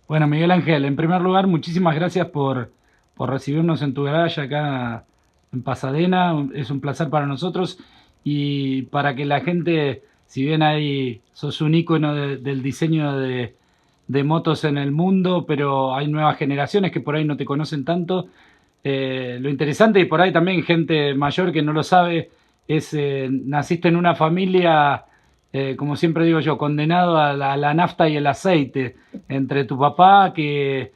Bueno, Miguel Ángel, en primer lugar, muchísimas gracias por recibirnos en tu garage acá en Pasadena. Es un placer para nosotros y para que la gente, si bien ahí sos un ícono del diseño de motos en el mundo, pero hay nuevas generaciones que por ahí no te conocen tanto. Lo interesante y por ahí también gente mayor que no lo sabe es, naciste en una familia, como siempre digo yo, condenado a la nafta y el aceite entre tu papá, que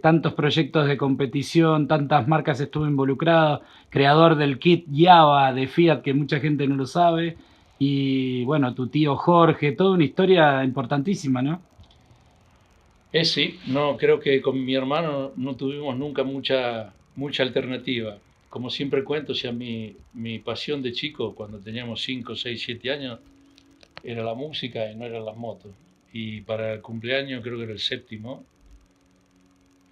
tantos proyectos de competición, tantas marcas estuvo involucrado, creador del kit Java de Fiat, que mucha gente no lo sabe, y bueno, tu tío Jorge, toda una historia importantísima, ¿no? Sí, no, creo que con mi hermano no tuvimos nunca mucha alternativa. Como siempre cuento, o sea, mi pasión de chico, cuando teníamos 5, 6, 7 años, era la música y no eran las motos. Y para el cumpleaños, creo que era el séptimo,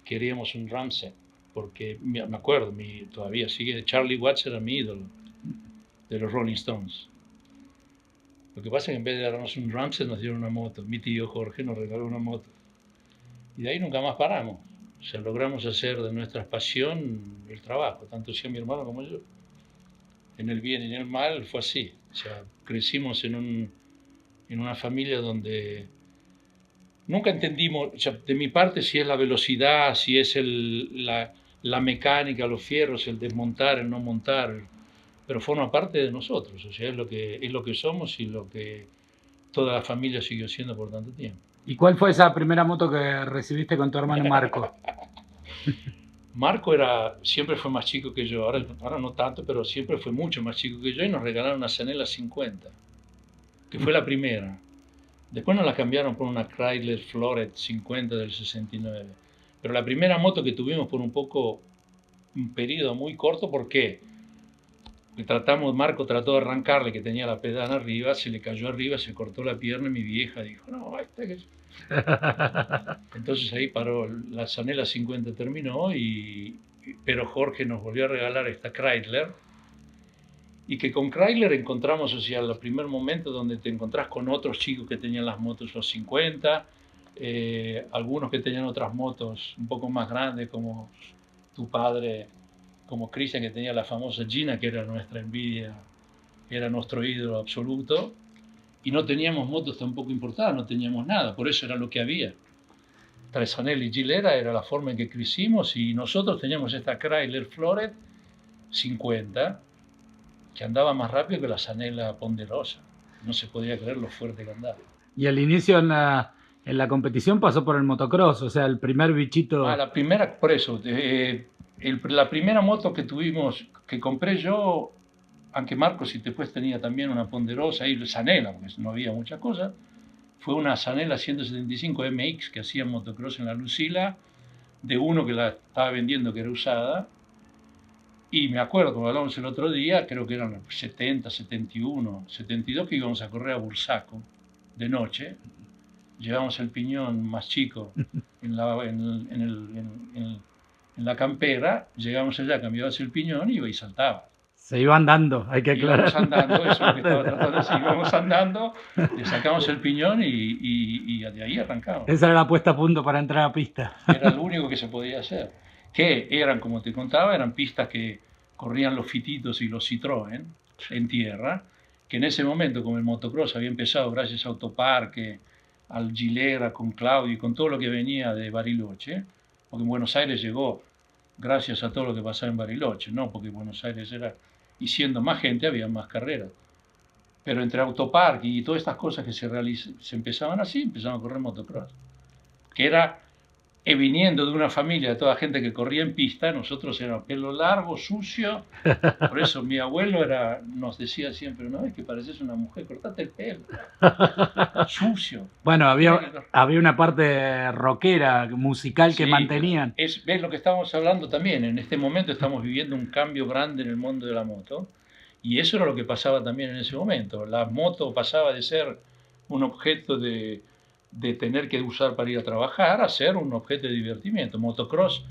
queríamos un drum set, porque me acuerdo, todavía sigue, Charlie Watts era mi ídolo, de los Rolling Stones. Lo que pasa es que en vez de darnos un drum set nos dieron una moto. Mi tío Jorge nos regaló una moto. Y de ahí nunca más paramos. O sea, logramos hacer de nuestra pasión el trabajo, tanto sea mi hermano como yo. En el bien y en el mal fue así. O sea, crecimos en una familia donde nunca entendimos, o sea, de mi parte, si es la velocidad, si es la mecánica, los fierros, el desmontar, el no montar, pero forma parte de nosotros. O sea, es lo que somos y lo que toda la familia siguió siendo por tanto tiempo. ¿Y cuál fue esa primera moto que recibiste con tu hermano Marco? Marco siempre fue más chico que yo, ahora no tanto, pero siempre fue mucho más chico que yo y nos regalaron una Zanella 50, que fue la primera. Después nos la cambiaron por una Chrysler Floret 50 del 69. Pero la primera moto que tuvimos por un periodo muy corto, ¿por qué? Marco trató de arrancarle, que tenía la pedana arriba, se le cayó arriba, se cortó la pierna y mi vieja dijo, no, entonces ahí paró, la Zanella 50 terminó, pero Jorge nos volvió a regalar esta Chrysler y que con Chrysler encontramos, o sea, el primer momento donde te encontrás con otros chicos que tenían las motos los 50, algunos que tenían otras motos un poco más grandes como tu padre, como Christian que tenía la famosa Gina, que era nuestra envidia, era nuestro ídolo absoluto, y no teníamos motos tampoco importadas, no teníamos nada, por eso era lo que había. Tresanelli y Gilera era la forma en que crecimos y nosotros teníamos esta Chrysler Floret 50 que andaba más rápido que la Zanella Ponderosa. No se podía creer lo fuerte que andaba. Y el inicio en la competición pasó por el motocross, o sea, el primer bichito. La primera, por eso, la primera moto que tuvimos, que compré yo, aunque Marcos y después tenía también una Ponderosa y Zanella, porque no había muchas cosas, fue una Zanella 175 MX que hacía motocross en la Lucila, de uno que la estaba vendiendo que era usada. Y me acuerdo, como hablamos el otro día, creo que eran 70, 71, 72 que íbamos a correr a Bursaco de noche. Llevamos el piñón más chico en la campera, llegamos allá, cambiabas el piñón y iba y saltaba. Se iban dando, hay que Íbamos aclarar. andando, eso es lo que estaba tratando de decir, íbamos andando, le sacamos el piñón y de ahí arrancamos. Esa era la puesta a punto para entrar a pista. Era lo único que se podía hacer. Que eran, como te contaba, eran pistas que corrían los Fititos y los Citroën en tierra, que en ese momento, como el motocross había empezado gracias a Autoparque, al Gilera, con Claudio y con todo lo que venía de Bariloche, porque en Buenos Aires llegó gracias a todo lo que pasaba en Bariloche, no porque Buenos Aires era, y siendo más gente había más carreras. Pero entre Autoparque y todas estas cosas que se empezaban así, empezaban a correr motocross, que era viniendo de una familia de toda gente que corría en pista, nosotros éramos pelo largo, sucio. Por eso mi abuelo nos decía siempre, no, es que pareces una mujer, cortate el pelo, sucio. Bueno, Mira que había una parte rockera, musical que Sí, pero mantenían. ves lo que estamos hablando también. En este momento estamos viviendo un cambio grande en el mundo de la moto. Y eso era lo que pasaba también en ese momento. La moto pasaba de ser un objeto de tener que usar para ir a trabajar a ser un objeto de divertimiento. Motocross,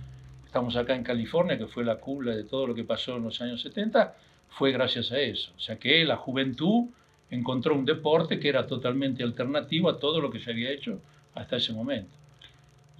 estamos acá en California, que fue la cuna de todo lo que pasó en los años 70, fue gracias a eso. O sea que la juventud encontró un deporte que era totalmente alternativo a todo lo que se había hecho hasta ese momento.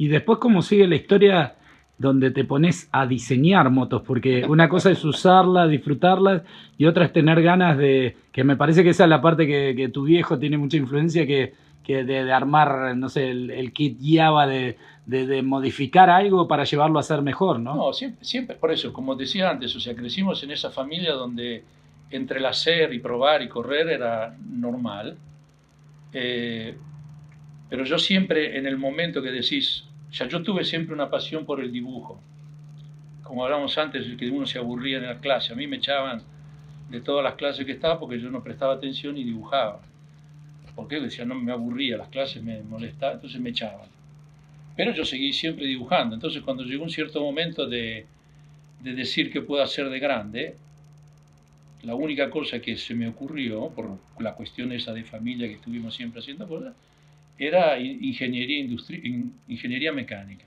Y después, ¿cómo sigue la historia donde te pones a diseñar motos? Porque una cosa es usarlas, disfrutarlas, y otra es tener ganas de, que me parece que esa es la parte que tu viejo tiene mucha influencia, que de armar, no sé, el kit Java, de modificar algo para llevarlo a ser mejor, ¿no? No, siempre, siempre, por eso, como decía antes, o sea, crecimos en esa familia donde entre el hacer y probar y correr era normal. Eh, pero yo siempre, en el momento que decís, o sea, yo tuve siempre una pasión por el dibujo. Como hablamos antes, que uno se aburría en la clase. A mí me echaban de todas las clases que estaba porque yo no prestaba atención y dibujaba. Porque decía, no me aburría, las clases me molestaban, entonces me echaban. Pero yo seguí siempre dibujando. Entonces, cuando llegó un cierto momento de decir que puedo hacer de grande, la única cosa que se me ocurrió, por la cuestión esa de familia que estuvimos siempre haciendo cosas, era ingeniería mecánica.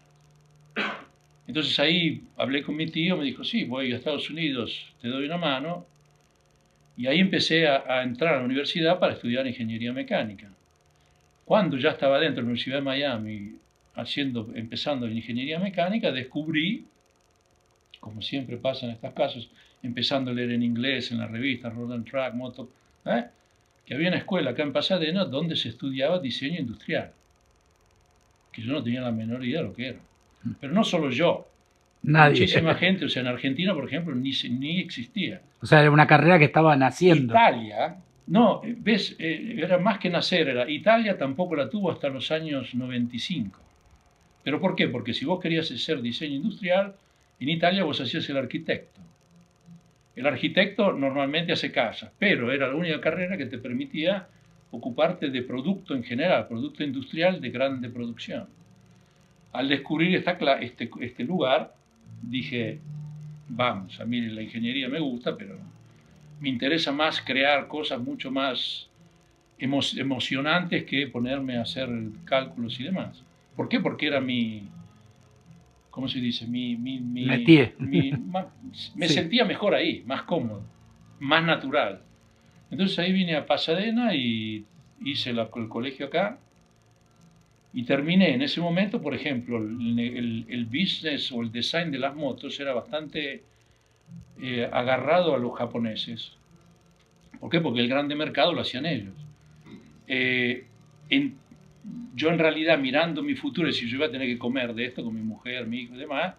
Entonces ahí hablé con mi tío, me dijo, sí, voy a Estados Unidos, te doy una mano. Y ahí empecé a entrar a la universidad para estudiar ingeniería mecánica. Cuando ya estaba dentro de la Universidad de Miami, empezando en ingeniería mecánica, descubrí, como siempre pasa en estos casos, empezando a leer en inglés en las revistas Road and Track, Moto, que había una escuela acá en Pasadena donde se estudiaba diseño industrial, que yo no tenía la menor idea de lo que era. Pero no solo yo, Nadie. muchísima gente, o sea, en Argentina, por ejemplo, ni existía. O sea, era una carrera que estaba naciendo. Italia, no, ves, era más que nacer, Italia tampoco la tuvo hasta los años 95. ¿Pero por qué? Porque si vos querías hacer diseño industrial, en Italia vos hacías el arquitecto. El arquitecto normalmente hace casas, pero era la única carrera que te permitía ocuparte de producto en general, producto industrial de grande producción. Al descubrir este lugar, dije, vamos, a mí la ingeniería me gusta, pero me interesa más crear cosas mucho más emocionantes que ponerme a hacer cálculos y demás. ¿Por qué? Porque era ¿cómo se dice? Me Sí. sentía mejor ahí, más cómodo, más natural. Entonces ahí vine a Pasadena y hice el colegio acá y terminé en ese momento, por ejemplo, el business o el design de las motos era bastante agarrado a los japoneses. ¿Por qué? Porque el grande mercado lo hacían ellos. Eh, yo en realidad mirando mi futuro, si yo iba a tener que comer de esto con mi mujer, mi hijo y demás,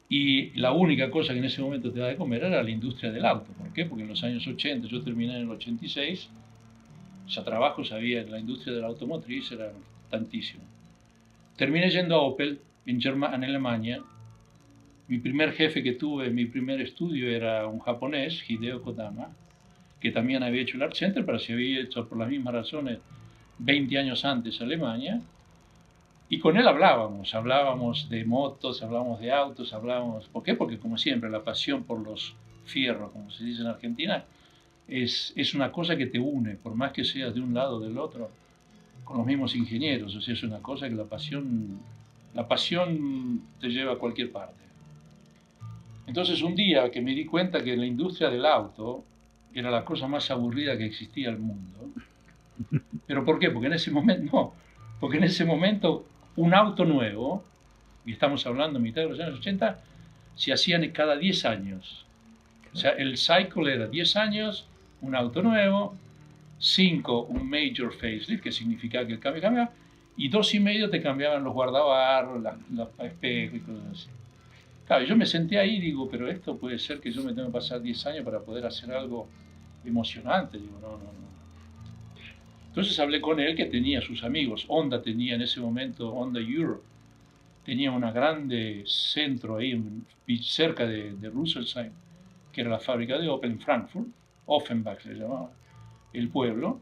y la única cosa que en ese momento te da de comer era la industria del auto. ¿Por qué? Porque en los años 80, yo terminé en el 86, ya trabajos había en la industria de la automotriz, era tantísimo. Terminé yendo a Opel en Alemania. Mi primer jefe que tuve, mi primer estudio era un japonés, Hideo Kodama, que también había hecho el Art Center, pero se había hecho por las mismas razones 20 años antes Alemania. Y con él hablábamos de motos, hablábamos de autos, hablábamos... ¿Por qué? Porque como siempre, la pasión por los fierros, como se dice en Argentina, es una cosa que te une, por más que seas de un lado o del otro, con los mismos ingenieros. O sea, es una cosa que la pasión te lleva a cualquier parte. Entonces un día que me di cuenta que la industria del auto era la cosa más aburrida que existía en el mundo. ¿Pero por qué? Porque en ese momento, no, porque en ese momento un auto nuevo, y estamos hablando a mitad de los años 80, se hacían cada 10 años. O sea, el cycle era 10 años, un auto nuevo, 5 un major facelift, que significaba que el cambio cambiaba, y 2,5 te cambiaban los guardabarros, los espejos y cosas así. Claro, yo me senté ahí y digo, pero esto puede ser que yo me tenga que pasar 10 años para poder hacer algo emocionante. Digo, no. Entonces hablé con él que tenía sus amigos. Honda tenía en ese momento, Honda Europe, tenía un grande centro ahí cerca de Rüsselsheim, que era la fábrica de Opel en Frankfurt, Offenbach se llamaba, el pueblo.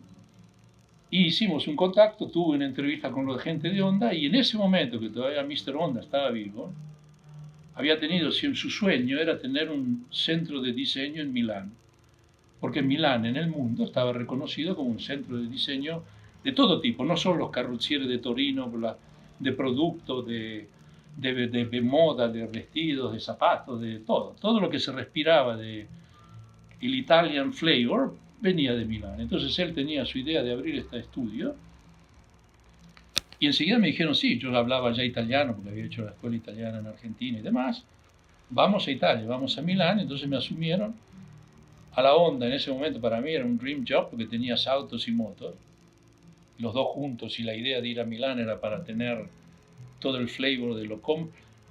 Y hicimos un contacto, tuve una entrevista con la gente de Honda y en ese momento que todavía Mr. Honda estaba vivo, había tenido, su sueño era tener un centro de diseño en Milán, porque Milán en el mundo estaba reconocido como un centro de diseño de todo tipo, no solo los carrozzeros de Torino, de productos, de moda, de vestidos, de zapatos, de todo lo que se respiraba de el Italian flavor venía de Milán. Entonces él tenía su idea de abrir este estudio Y enseguida me dijeron, sí, yo hablaba ya italiano, porque había hecho la escuela italiana en Argentina y demás. Vamos a Italia, vamos a Milán, entonces me asumieron a la onda. En ese momento para mí era un dream job, porque tenías autos y motos, los dos juntos, y la idea de ir a Milán era para tener todo el flavor de lo...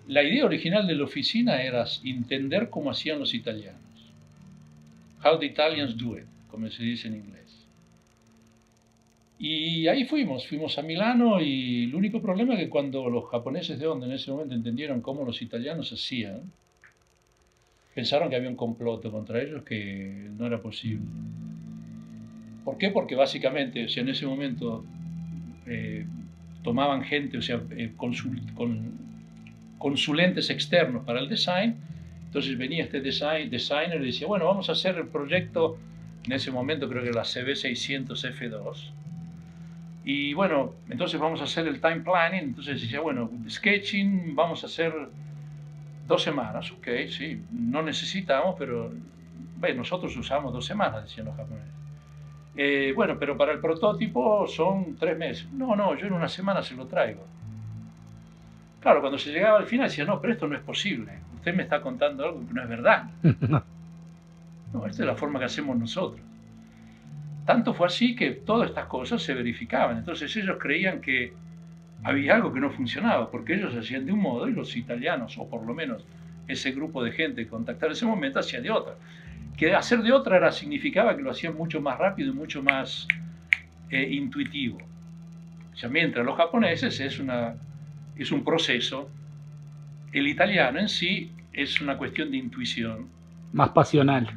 La idea original de la oficina era entender cómo hacían los italianos. How the Italians do it, como se dice en inglés. Y ahí fuimos a Milano, y el único problema es que cuando los japoneses de onda en ese momento entendieron cómo los italianos hacían, pensaron que había un complot contra ellos, que no era posible. ¿Por qué? Porque básicamente, o sea, en ese momento tomaban gente, o sea, consulentes externos para el design. Entonces venía este designer y decía, bueno, vamos a hacer el proyecto, en ese momento creo que era la CB600F2, y bueno, entonces vamos a hacer el time planning. Entonces decía, bueno, sketching, vamos a hacer 2 semanas, ok, sí, no necesitamos, pero bueno, nosotros usamos 2 semanas, decían los japoneses. Bueno, pero para el prototipo son 3 meses. No, yo en 1 semana se lo traigo. Claro, cuando se llegaba al final decía, no, pero esto no es posible. Usted me está contando algo que no es verdad. No, esta es la forma que hacemos nosotros. Tanto fue así que todas estas cosas se verificaban. Entonces ellos creían que había algo que no funcionaba, porque ellos hacían de un modo y los italianos, o por lo menos ese grupo de gente que contactaba en ese momento, hacía de otra. Que hacer de otra significaba que lo hacían mucho más rápido y mucho más intuitivo. O sea, mientras los japoneses es un proceso, el italiano en sí es una cuestión de intuición. Más pasional.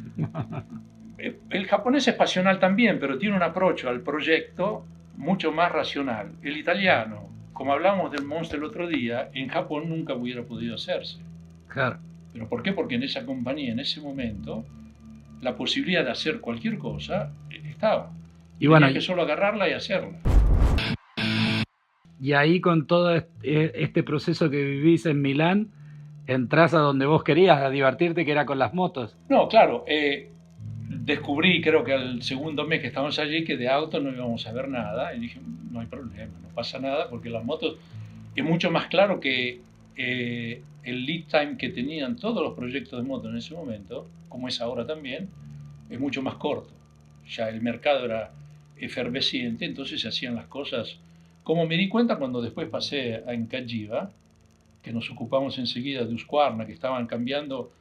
El japonés es pasional también, pero tiene un approach al proyecto mucho más racional. El italiano, como hablamos del Monster el otro día, en Japón nunca hubiera podido hacerse. Claro. ¿Pero por qué? Porque en esa compañía, en ese momento, la posibilidad de hacer cualquier cosa estaba. Y bueno, tenía que solo agarrarla y hacerla. Y ahí, con todo este proceso que vivís en Milán, entrás a donde vos querías, a divertirte, que era con las motos. No, claro. Descubrí, creo que al segundo mes que estábamos allí, que de auto no íbamos a ver nada. Y dije, no hay problema, no pasa nada, porque las motos es mucho más claro que el lead time que tenían todos los proyectos de moto en ese momento, como es ahora también, es mucho más corto. Ya el mercado era efervesciente, entonces se hacían las cosas. Como me di cuenta cuando después pasé a Encagiva, que nos ocupamos enseguida de Husqvarna, que estaban cambiando.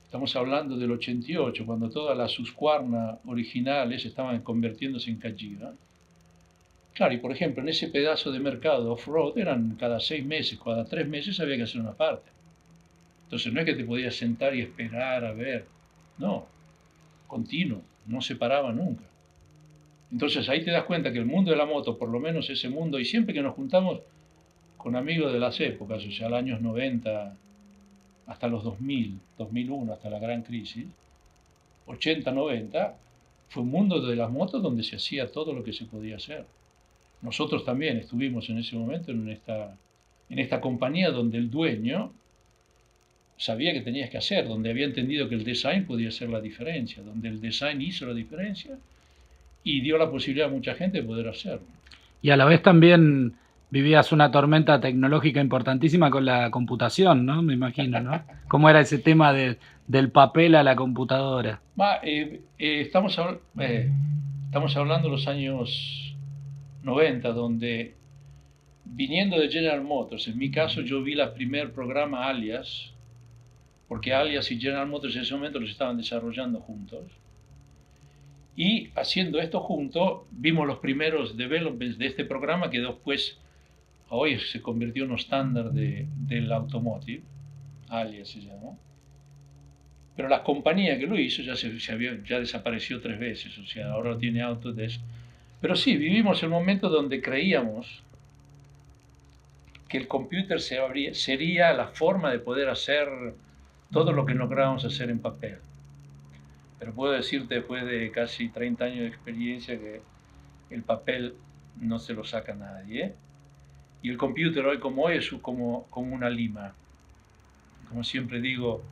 Estamos hablando del 88, cuando todas las Husqvarna originales estaban convirtiéndose en Cagiva. Claro, y por ejemplo, en ese pedazo de mercado off-road eran cada 6 meses, cada 3 meses había que hacer una parte. Entonces no es que te podías sentar y esperar a ver, no, continuo, no se paraba nunca. Entonces ahí te das cuenta que el mundo de la moto, por lo menos ese mundo, y siempre que nos juntamos con amigos de las épocas, o sea, los años 90, hasta los 2000, 2001, hasta la gran crisis, 80, 90, fue un mundo de las motos donde se hacía todo lo que se podía hacer. Nosotros también estuvimos en ese momento en esta compañía donde el dueño sabía que tenías que hacer, donde había entendido que el design podía hacer la diferencia, donde el design hizo la diferencia y dio la posibilidad a mucha gente de poder hacerlo. Y a la vez también vivías una tormenta tecnológica importantísima con la computación, ¿no? Me imagino, ¿no? ¿Cómo era ese tema del papel a la computadora? Estamos hablando de los años 90, donde, viniendo de General Motors, en mi caso yo vi el primer programa Alias, porque Alias y General Motors en ese momento los estaban desarrollando juntos. Y haciendo esto juntos, vimos los primeros developments de este programa, que después, hoy se convirtió en un estándar del automotive, Alias se llama. Pero la compañía que lo hizo ya desapareció 3 veces, o sea, ahora tiene Autodesk. Pero sí, vivimos el momento donde creíamos que el computer sería la forma de poder hacer todo lo que lográbamos hacer en papel. Pero puedo decirte, después de casi 30 años de experiencia, que el papel no se lo saca nadie. Y el computer hoy como hoy es como una lima. Como siempre digo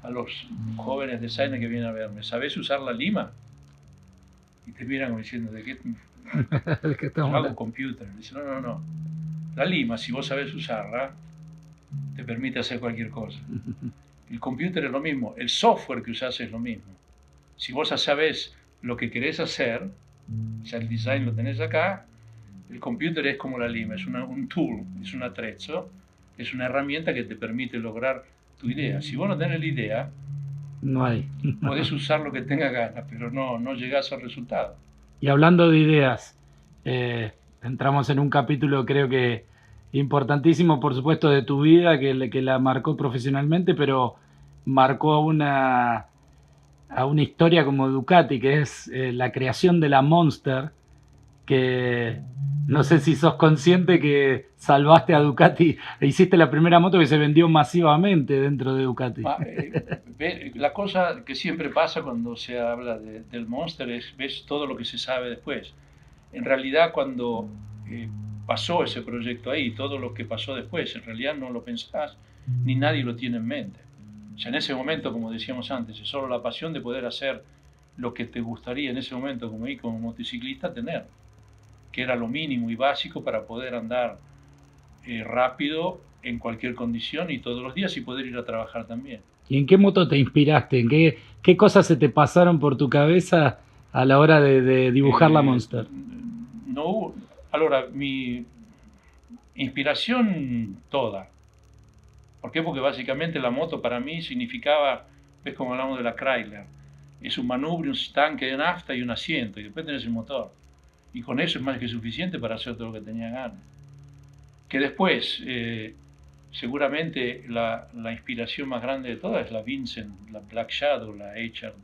a los jóvenes designers que vienen a verme, ¿sabes usar la lima? Y te miran como diciendo, ¿de qué? ¿De qué estamos hablando? Computer. Dice, no. La lima, si vos sabés usarla, te permite hacer cualquier cosa. El computer es lo mismo, el software que usás es lo mismo. Si vos ya sabés lo que querés hacer, ya el design lo tenés acá, el computer es como la lima, es un tool, es un attrezzo, es una herramienta que te permite lograr tu idea. Si vos no tenés la idea, No hay. podés usar lo que tengas ganas, pero no llegás al resultado. Y hablando de ideas, entramos en un capítulo creo que importantísimo, por supuesto, de tu vida, que la marcó profesionalmente, pero marcó a una historia como Ducati, que es la creación de la Monster, que no sé si sos consciente que salvaste a Ducati e hiciste la primera moto que se vendió masivamente dentro de Ducati. La cosa que siempre pasa cuando se habla del Monster es, ves todo lo que se sabe después. En realidad, cuando pasó ese proyecto ahí, todo lo que pasó después, en realidad no lo pensás, ni nadie lo tiene en mente. O sea, en ese momento, como decíamos antes, es solo la pasión de poder hacer lo que te gustaría en ese momento como motociclista tener, que era lo mínimo y básico para poder andar rápido en cualquier condición y todos los días y poder ir a trabajar también. ¿Y en qué moto te inspiraste? ¿En qué cosas se te pasaron por tu cabeza a la hora de dibujar la Monster? No hubo, allora, mi inspiración toda. ¿Por qué? Porque básicamente la moto para mí significaba, ves como hablamos de la Chrysler, es un manubrio, un tanque de nafta y un asiento, y después tenés el motor. Y con eso es más que suficiente para hacer todo lo que tenía ganas. Que después, seguramente la inspiración más grande de todas es la Vincent, la Black Shadow, la HRD,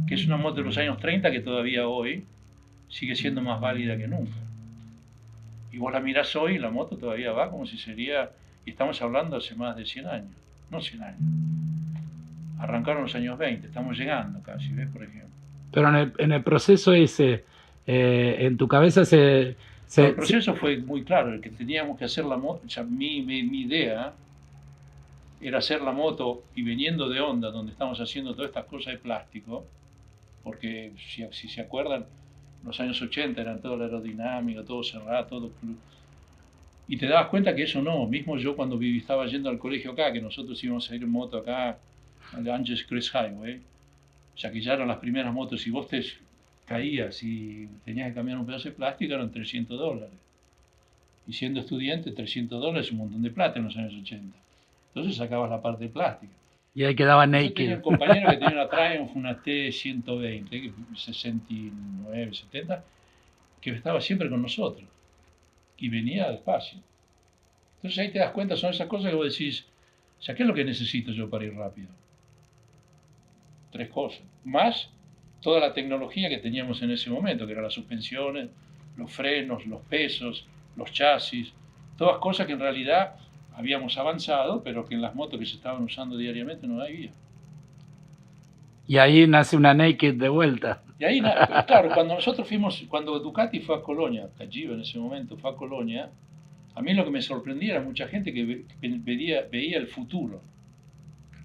que es una moto de los años 30 que todavía hoy sigue siendo más válida que nunca. Y vos la mirás hoy y la moto todavía va como si sería, y estamos hablando hace más de 100 años, no 100 años. Arrancaron los años 20, estamos llegando casi, ¿ves? Por ejemplo. Pero en el proceso ese, en tu cabeza No, el proceso fue muy claro, el que teníamos que hacer la moto, o sea, mi idea era hacer la moto y viniendo de Honda, donde estamos haciendo todas estas cosas de plástico, porque si se acuerdan, los años 80 eran todo la aerodinámica, todo cerrado, todo. Y te dabas cuenta que eso no, mismo yo cuando estaba yendo al colegio acá, que nosotros íbamos a ir en moto acá, al Angels Crest Highway, ya que ya eran las primeras motos, si vos te caías y tenías que cambiar un pedazo de plástico, eran $300. Y siendo estudiante, $300 es un montón de plata en los años 80. Entonces sacabas la parte plástica. Y ahí quedaba Yo tenía naked. un compañero que tenía una Triumph, una T120, 69, 70, que estaba siempre con nosotros. Y venía despacio. Entonces ahí te das cuenta, son esas cosas que vos decís, o sea, ¿qué es lo que necesito yo para ir rápido? 3 cosas. Más toda la tecnología que teníamos en ese momento, que eran las suspensiones, los frenos, los pesos, los chasis, todas cosas que en realidad habíamos avanzado, pero que en las motos que se estaban usando diariamente no había. Y ahí nace una naked de vuelta. Y ahí, claro, cuando Ducati fue a Colonia, Cagiva en ese momento fue a Colonia, a mí lo que me sorprendía era mucha gente que veía el futuro.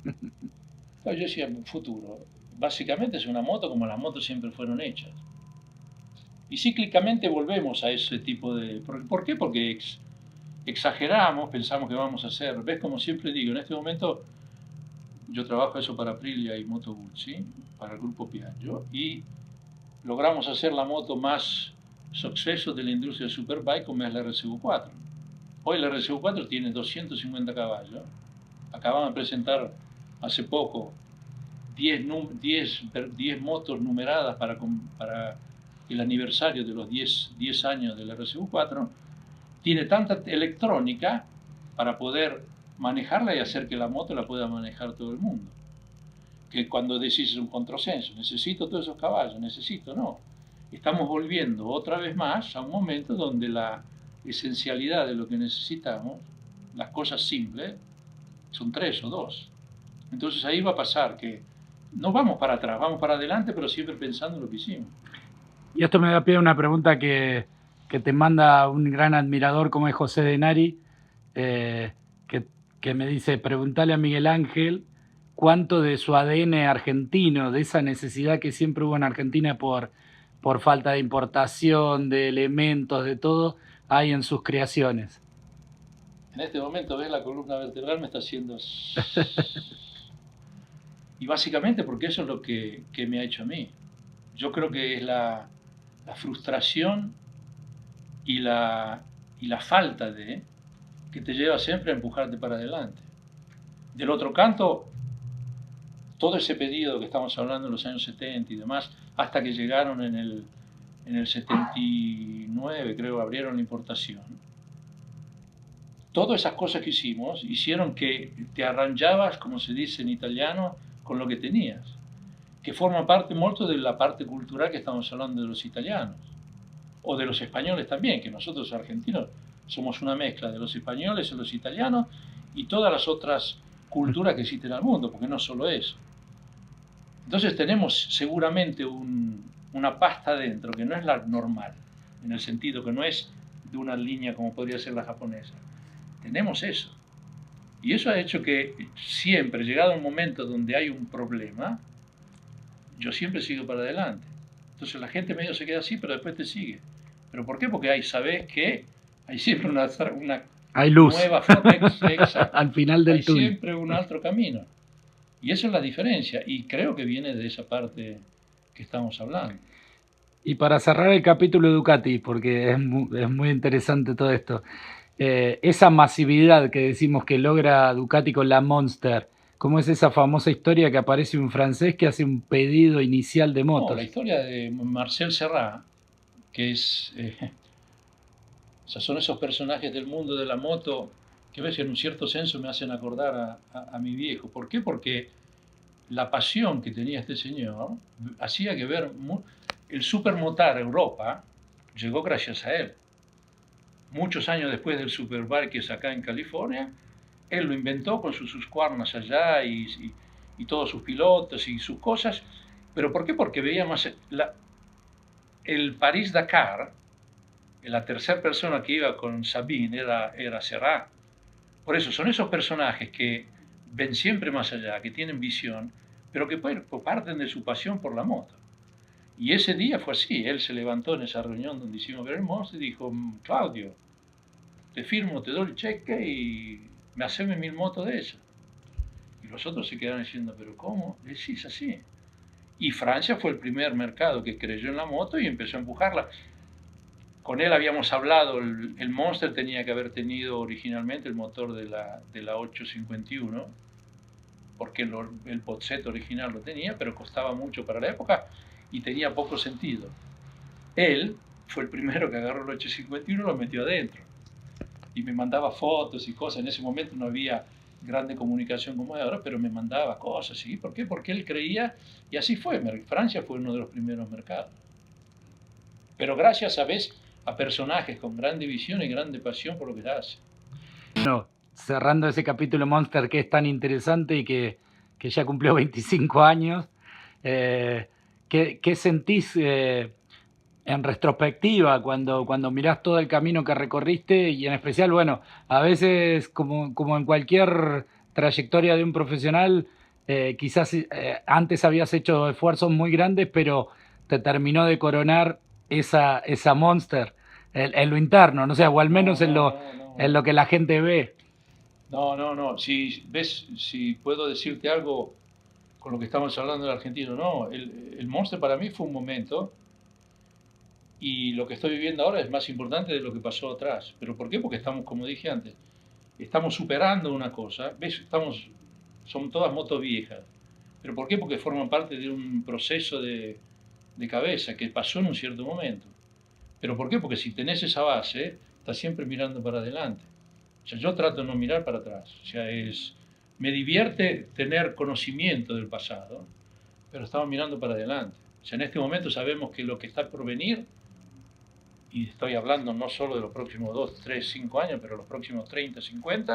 Yo decía, futuro, básicamente es una moto como las motos siempre fueron hechas. Y cíclicamente volvemos a ese tipo de... ¿Por qué? Porque exageramos, pensamos que vamos a hacer... ¿Ves? Como siempre digo, en este momento yo trabajo eso para Aprilia y Moto Guzzi, para el grupo Piaggio, y logramos hacer la moto más suceso de la industria de Superbike como es la RSV4. Hoy la RSV4 tiene 250 caballos. Acaban de presentar hace poco 10 motos numeradas para el aniversario de los 10 años de la RSV4. Tiene tanta electrónica para poder manejarla y hacer que la moto la pueda manejar todo el mundo. Que cuando decís un contrasenso, necesito todos esos caballos, no. Estamos volviendo otra vez más a un momento donde la esencialidad de lo que necesitamos, las cosas simples, son 3 o 2. Entonces ahí va a pasar que no vamos para atrás, vamos para adelante, pero siempre pensando en lo que hicimos. Y esto me da pie a una pregunta que te manda un gran admirador como es José Denari, que me dice, preguntale a Miguel Ángel cuánto de su ADN argentino, de esa necesidad que siempre hubo en Argentina por falta de importación, de elementos, de todo, hay en sus creaciones? En este momento, ves, la columna vertebral me está haciendo... Y básicamente porque eso es lo que me ha hecho a mí. Yo creo que es la frustración y la falta de que te lleva siempre a empujarte para adelante. Del otro canto, todo ese pedido que estamos hablando en los años 70 y demás, hasta que llegaron en el 79, creo, abrieron la importación. Todas esas cosas que hicieron que te arranjabas, como se dice en italiano, con lo que tenías, que forma parte mucho de la parte cultural que estamos hablando de los italianos, o de los españoles también, que nosotros argentinos somos una mezcla de los españoles y los italianos y todas las otras culturas que existen en el mundo, porque no solo eso. Entonces tenemos seguramente una pasta dentro que no es la normal, en el sentido que no es de una línea como podría ser la japonesa. Tenemos eso. Y eso ha hecho que siempre, llegado un momento donde hay un problema, yo siempre sigo para adelante. Entonces la gente medio se queda así, pero después te sigue. ¿Pero por qué? Porque ahí sabes que hay siempre una hay luz nueva forma exacta. al final del hay túnel. Siempre un otro camino. Y esa es la diferencia. Y creo que viene de esa parte que estamos hablando. Y para cerrar el capítulo Ducati, porque es muy interesante todo esto, esa masividad que decimos que logra Ducati con la Monster, ¿cómo es esa famosa historia que aparece un francés que hace un pedido inicial de motos? No, la historia de Marcel Serrat, que es... o sea, son esos personajes del mundo de la moto que a veces en un cierto senso me hacen acordar a mi viejo. ¿Por qué? Porque la pasión que tenía este señor hacía que ver... El Supermotar Europa llegó gracias a él. Muchos años después del Superbikes acá en California, él lo inventó con sus Husqvarnas allá y todos sus pilotos y sus cosas. ¿Pero por qué? Porque veía más... el París-Dakar, la tercera persona que iba con Sabine era Serrat. Por eso son esos personajes que ven siempre más allá, que tienen visión, pero que parten de su pasión por la moto. Y ese día fue así, él se levantó en esa reunión donde hicimos ver el monstruo y dijo, Claudio, te firmo, te doy el cheque y me haceme 1000 motos de esas. Y los otros se quedaron diciendo, pero ¿cómo? Decís así. Y Francia fue el primer mercado que creyó en la moto y empezó a empujarla. Con él habíamos hablado, el Monster tenía que haber tenido originalmente el motor de la 851, porque el Pozzet original lo tenía, pero costaba mucho para la época y tenía poco sentido. Él fue el primero que agarró el 851 y lo metió adentro. Y me mandaba fotos y cosas. En ese momento no había grande comunicación como hay ahora, pero me mandaba cosas. ¿Sí? ¿Por qué? Porque él creía, y así fue. Francia fue uno de los primeros mercados. Pero gracias a personajes con grande visión y grande pasión por lo que hace. Bueno, cerrando ese capítulo Monster que es tan interesante y que ya cumplió 25 años, ¿qué sentís en retrospectiva cuando mirás todo el camino que recorriste? Y en especial, bueno, a veces como en cualquier trayectoria de un profesional, quizás antes habías hecho esfuerzos muy grandes, pero te terminó de coronar esa Monster en lo interno, no sé, o al menos en lo que la gente ve. No. Si puedo decirte algo con lo que estamos hablando del argentino, no. El Monster para mí fue un momento y lo que estoy viviendo ahora es más importante de lo que pasó atrás. ¿Pero por qué? Porque estamos, como dije antes, estamos superando una cosa. ¿Ves? Son todas motos viejas. ¿Pero por qué? Porque forman parte de un proceso de cabeza que pasó en un cierto momento. ¿Pero por qué? Porque si tenés esa base, estás siempre mirando para adelante. O sea, yo trato de no mirar para atrás. O sea, me divierte tener conocimiento del pasado, pero estamos mirando para adelante. O sea, en este momento sabemos que lo que está por venir, y estoy hablando no solo de los próximos 2, 3, 5 años, pero los próximos 30, 50,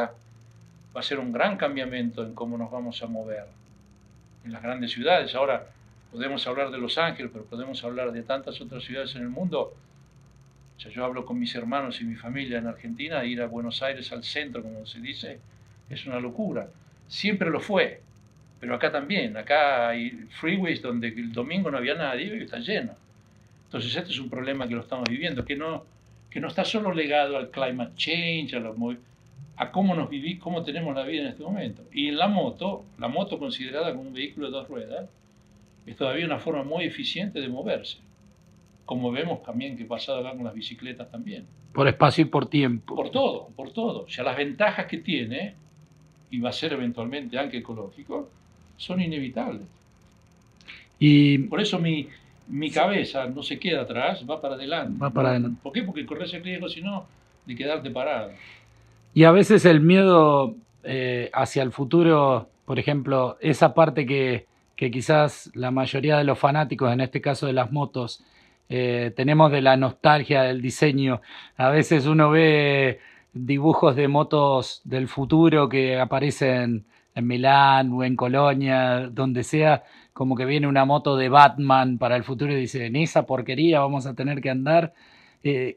va a ser un gran cambiamiento en cómo nos vamos a mover en las grandes ciudades. Ahora podemos hablar de Los Ángeles, pero podemos hablar de tantas otras ciudades en el mundo. O sea, yo hablo con mis hermanos y mi familia en Argentina, ir a Buenos Aires al centro, como se dice, es una locura. Siempre lo fue, pero acá también. Acá hay freeways donde el domingo no había nadie y está lleno. Entonces este es un problema que lo estamos viviendo, que que no está solo ligado al climate change, a cómo nos vivimos, cómo tenemos la vida en este momento. Y en la moto considerada como un vehículo de dos ruedas, es todavía una forma muy eficiente de moverse, como vemos también que pasa acá con las bicicletas también. Por espacio y por tiempo. Por todo, por todo. O sea, las ventajas que tiene, y va a ser eventualmente aunque ecológico, son inevitables. Y por eso mi cabeza no se queda atrás, va para adelante. Va para adelante. ¿Por qué? Porque corres el riesgo, si no, de quedarte parado. Y a veces el miedo hacia el futuro, por ejemplo, esa parte que quizás la mayoría de los fanáticos, en este caso de las motos, tenemos de la nostalgia del diseño. A veces uno ve dibujos de motos del futuro que aparecen en Milán o en Colonia, donde sea, como que viene una moto de Batman para el futuro y dice, en esa porquería vamos a tener que andar.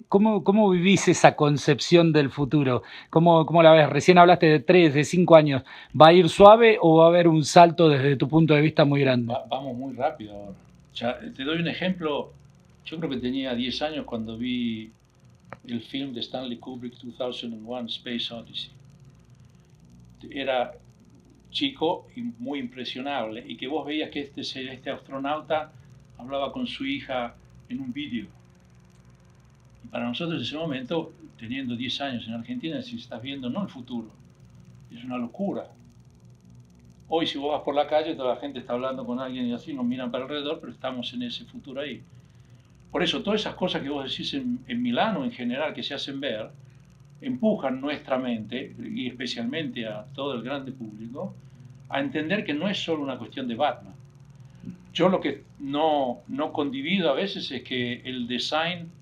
¿Cómo vivís esa concepción del futuro? ¿Cómo la ves? Recién hablaste de 3, de 5 años. ¿Va a ir suave o va a haber un salto desde tu punto de vista muy grande? Vamos muy rápido ahora. O sea, te doy un ejemplo. Yo creo que tenía 10 años cuando vi el film de Stanley Kubrick, 2001, Space Odyssey. Era chico y muy impresionable, y que vos veías que este astronauta hablaba con su hija en un vídeo. Y para nosotros en ese momento, teniendo 10 años en Argentina, si estás viendo no el futuro, es una locura. Hoy si vos vas por la calle, toda la gente está hablando con alguien y así, nos miran para alrededor, pero estamos en ese futuro ahí. Por eso todas esas cosas que vos decís en Milán o en general que se hacen ver, empujan nuestra mente, y especialmente a todo el grande público, a entender que no es solo una cuestión de Batman. Yo lo que no condivido a veces es que el design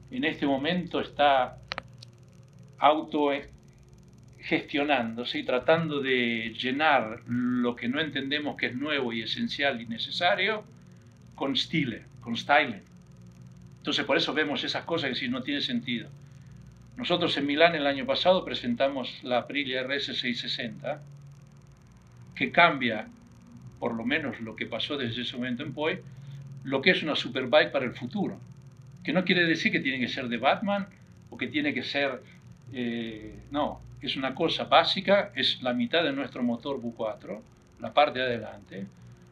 en este momento está autogestionándose y tratando de llenar lo que no entendemos que es nuevo y esencial y necesario con styling. Entonces por eso vemos esas cosas que sí no tiene sentido. Nosotros en Milán el año pasado presentamos la Aprilia RS 660, que cambia, por lo menos lo que pasó desde ese momento en Poi, lo que es una superbike para el futuro. Que no quiere decir que tiene que ser de Batman o que tiene que ser... no, es una cosa básica, es la mitad de nuestro motor V4, la parte de adelante.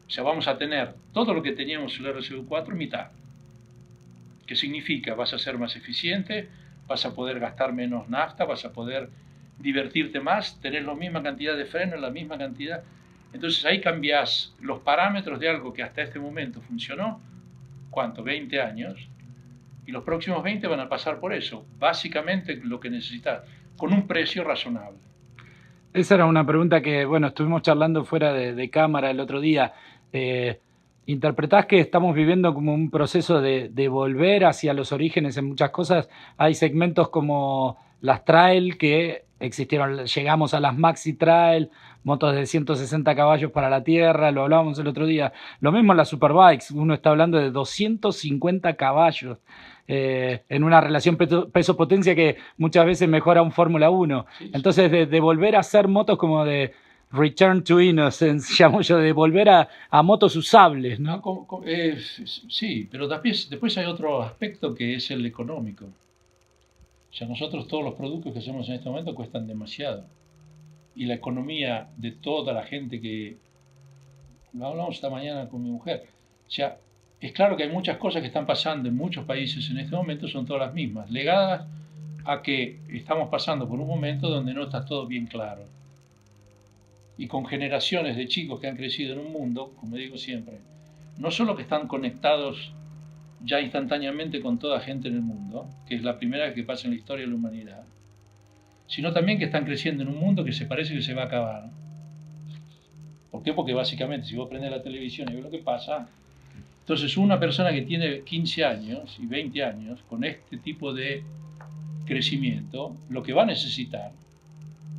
O sea, vamos a tener todo lo que teníamos en el RSV4 mitad. ¿Qué significa? Vas a ser más eficiente, vas a poder gastar menos nafta, vas a poder divertirte más, tener la misma cantidad de freno, la misma cantidad. Entonces ahí cambias los parámetros de algo que hasta este momento funcionó, ¿cuánto? 20 años. Y los próximos 20 van a pasar por eso. Básicamente lo que necesitas, con un precio razonable. Esa era una pregunta que, bueno, estuvimos charlando fuera de cámara el otro día. ¿Interpretás que estamos viviendo como un proceso de volver hacia los orígenes en muchas cosas? Hay segmentos como las trail que existieron, llegamos a las maxi trail, motos de 160 caballos para la tierra, lo hablábamos el otro día. Lo mismo en las superbikes, uno está hablando de 250 caballos. En una relación peso-potencia que muchas veces mejora un Fórmula 1. Sí. Entonces, de volver a hacer motos como de return to innocence, llamo yo, de volver a motos usables, ¿no? Sí, pero después hay otro aspecto que es el económico. O sea, nosotros todos los productos que hacemos en este momento cuestan demasiado. Y la economía de toda la gente que... Lo hablamos esta mañana con mi mujer. O sea, es claro que hay muchas cosas que están pasando en muchos países en este momento, son todas las mismas, legadas a que estamos pasando por un momento donde no está todo bien claro. Y con generaciones de chicos que han crecido en un mundo, como digo siempre, no solo que están conectados ya instantáneamente con toda gente en el mundo, que es la primera vez que pasa en la historia de la humanidad, sino también que están creciendo en un mundo que se parece que se va a acabar. ¿Por qué? Porque básicamente si vos prendés la televisión y ves lo que pasa, entonces una persona que tiene 15 años y 20 años con este tipo de crecimiento, lo que va a necesitar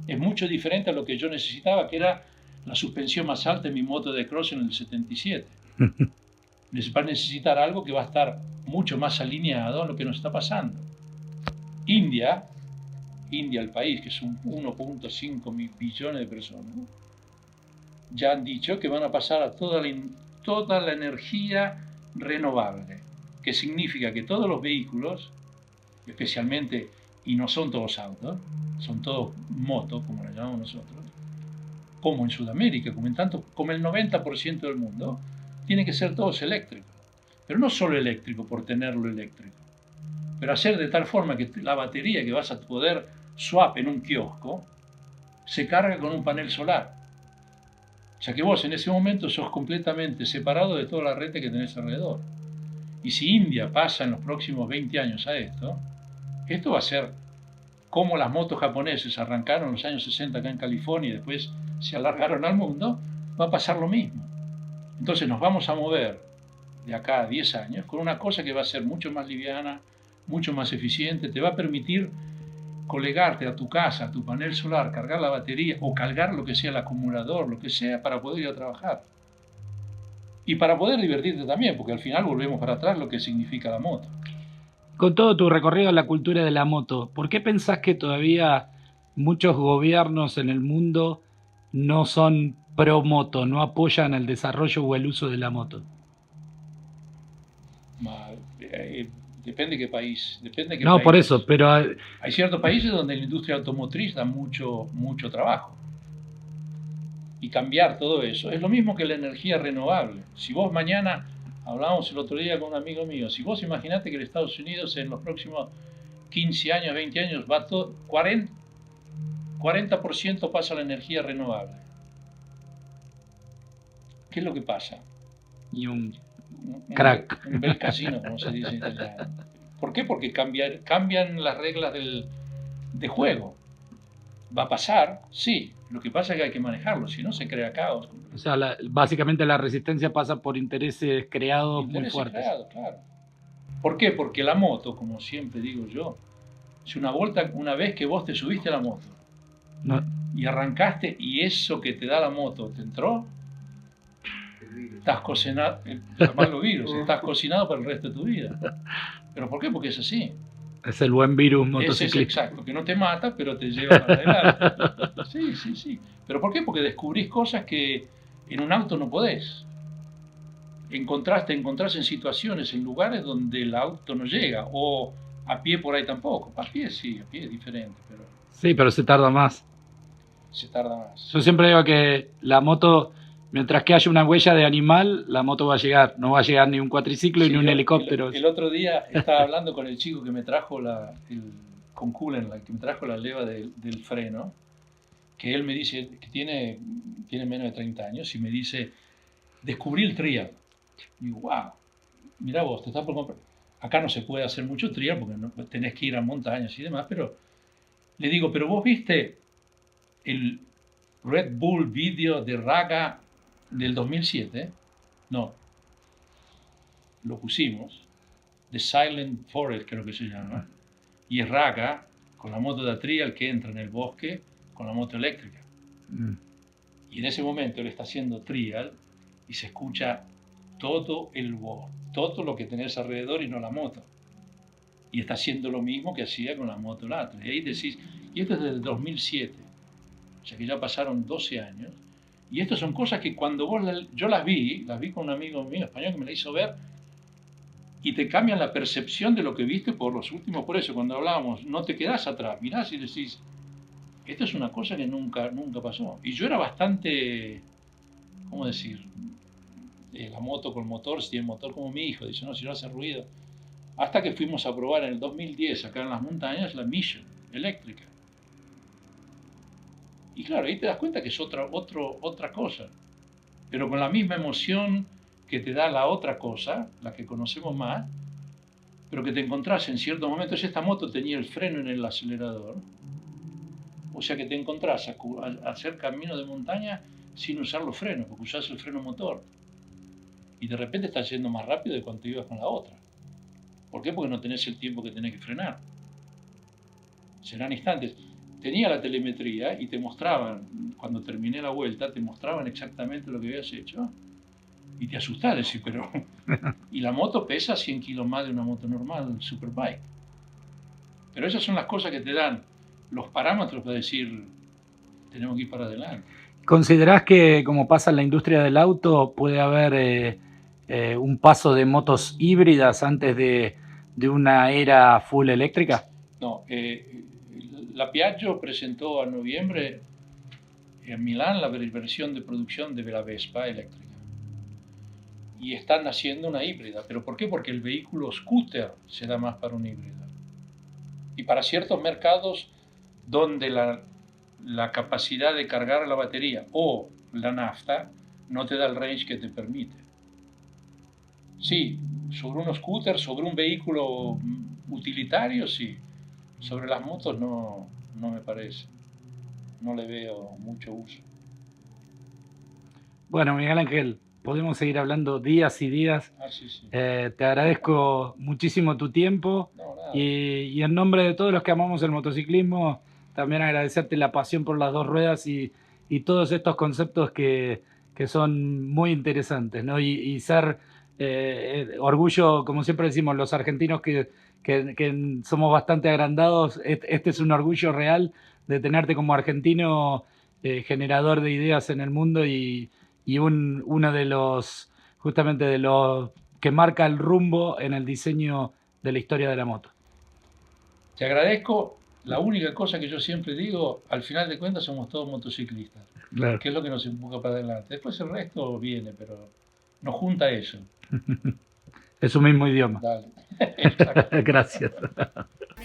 es mucho diferente a lo que yo necesitaba, que era la suspensión más alta en mi moto de cross en el 77. Va a necesitar algo que va a estar mucho más alineado a lo que nos está pasando. India, el país, que es un 1.5 billones de personas, ya han dicho que van a pasar a toda la energía renovable, que significa que todos los vehículos especialmente, y no son todos autos, son todos motos, como la llamamos nosotros, como en Sudamérica, como el 90% del mundo, tienen que ser todos eléctricos. Pero no solo eléctrico por tenerlo eléctrico, pero hacer de tal forma que la batería que vas a poder swap en un kiosco se carga con un panel solar. O sea que vos en ese momento sos completamente separado de toda la red que tenés alrededor. Y si India pasa en los próximos 20 años a esto va a ser como las motos japonesas arrancaron en los años 60 acá en California y después se alargaron al mundo, va a pasar lo mismo. Entonces nos vamos a mover de acá a 10 años con una cosa que va a ser mucho más liviana, mucho más eficiente, te va a permitir colegarte a tu casa, a tu panel solar, cargar la batería o cargar lo que sea el acumulador, lo que sea, para poder ir a trabajar. Y para poder divertirte también, porque al final volvemos para atrás lo que significa la moto. Con todo tu recorrido en la cultura de la moto, ¿por qué pensás que todavía muchos gobiernos en el mundo no son pro moto, no apoyan el desarrollo o el uso de la moto? Depende de qué país. No, por eso, pero hay ciertos países donde la industria automotriz da mucho trabajo. Y cambiar todo eso es lo mismo que la energía renovable. Si vos mañana, hablábamos el otro día con un amigo mío, si vos imaginate que en Estados Unidos en los próximos 15 años, 20 años, va todo, 40% pasa a la energía renovable. ¿Qué es lo que pasa? Y un crack. Un bel casino, como se dice en italiano. ¿Por qué? Porque cambian las reglas de juego. ¿Va a pasar? Sí. Lo que pasa es que hay que manejarlo, si no se crea caos. O sea, básicamente la resistencia pasa por intereses creados muy fuertes. Claro. ¿Por qué? Porque la moto, como siempre digo yo, es una vez que vos te subiste a la moto y arrancaste y eso que te da la moto te entró, estás cocinado, estás cocinado para el resto de tu vida. ¿Pero por qué? Porque es así. Es el buen virus motociclista. Es exacto, que no te mata, pero te lleva para adelante. Sí. ¿Pero por qué? Porque descubrís cosas que en un auto no podés. Te encontrás en situaciones, en lugares donde el auto no llega, o a pie por ahí tampoco. A pie sí, a pie es diferente. Pero sí, pero se tarda más. Yo siempre digo que la moto, mientras que haya una huella de animal, la moto va a llegar. No va a llegar ni un cuatriciclo ni un helicóptero. El otro día estaba hablando con el chico que me trajo con Kulen, que me trajo la leva del freno, que él me dice que tiene menos de 30 años y me dice, descubrí el trial. Y digo, wow, mirá vos, te estás por comprar. Acá no se puede hacer mucho trial porque tenés que ir a montañas y demás, pero le digo, pero vos viste el Red Bull video de Raga del 2007, no, lo pusimos, The Silent Forest creo que se llama, y es Raga con la moto de trial que entra en el bosque con la moto eléctrica. Y en ese momento él está haciendo trial y se escucha todo lo que tenés alrededor y no la moto. Y está haciendo lo mismo que hacía con la moto eléctrica. Y ahí decís, y esto es desde el 2007, o sea que ya pasaron 12 años. Y estas son cosas que cuando yo las vi con un amigo mío español que me la hizo ver, y te cambian la percepción de lo que viste por eso cuando hablábamos, no te quedás atrás, mirás y decís, esto es una cosa que nunca pasó. Y yo era bastante, ¿cómo decir? La moto con motor, si el motor como mi hijo, dice, no, si no hace ruido. Hasta que fuimos a probar en el 2010, acá en las montañas, la Mission eléctrica. Y claro, ahí te das cuenta que es otra cosa, pero con la misma emoción que te da la otra cosa, la que conocemos más, pero que te encontrás en ciertos momentos. Esta moto tenía el freno en el acelerador, o sea que te encontrás a hacer camino de montaña sin usar los frenos, porque usás el freno motor. Y de repente estás yendo más rápido de cuando ibas con la otra. ¿Por qué? Porque no tenés el tiempo que tenés que frenar. Serán instantes. Tenía la telemetría y te mostraban, cuando terminé la vuelta, te mostraban exactamente lo que habías hecho y te asustás, decís, pero... Y la moto pesa 100 kilos más de una moto normal, Superbike. Pero esas son las cosas que te dan los parámetros para decir, tenemos que ir para adelante. ¿Considerás que, como pasa en la industria del auto, puede haber un paso de motos híbridas antes de de una era full eléctrica? No, la Piaggio presentó a noviembre en Milán la versión de producción de la Vespa eléctrica. Y están haciendo una híbrida. ¿Pero por qué? Porque el vehículo scooter se da más para un híbrido. Y para ciertos mercados donde la capacidad de cargar la batería o la nafta no te da el range que te permite. Sí, sobre un scooter, sobre un vehículo utilitario, sí. Sobre las motos no, no me parece. No le veo mucho uso. Bueno, Miguel Ángel, podemos seguir hablando días y días. Ah, sí, sí. Te agradezco muchísimo tu tiempo No, nada. y en nombre de todos los que amamos el motociclismo, también agradecerte la pasión por las dos ruedas y todos estos conceptos que son muy interesantes, ¿no? Y ser orgullo, como siempre decimos, los argentinos que somos bastante agrandados, este es un orgullo real de tenerte como argentino generador de ideas en el mundo y uno de los, justamente de los que marca el rumbo en el diseño de la historia de la moto. Te agradezco. La única cosa que yo siempre digo, al final de cuentas somos todos motociclistas, Claro. que es lo que nos empuja para adelante. Después el resto viene, pero nos junta eso. Es un mismo idioma. Dale. Exacto. Gracias.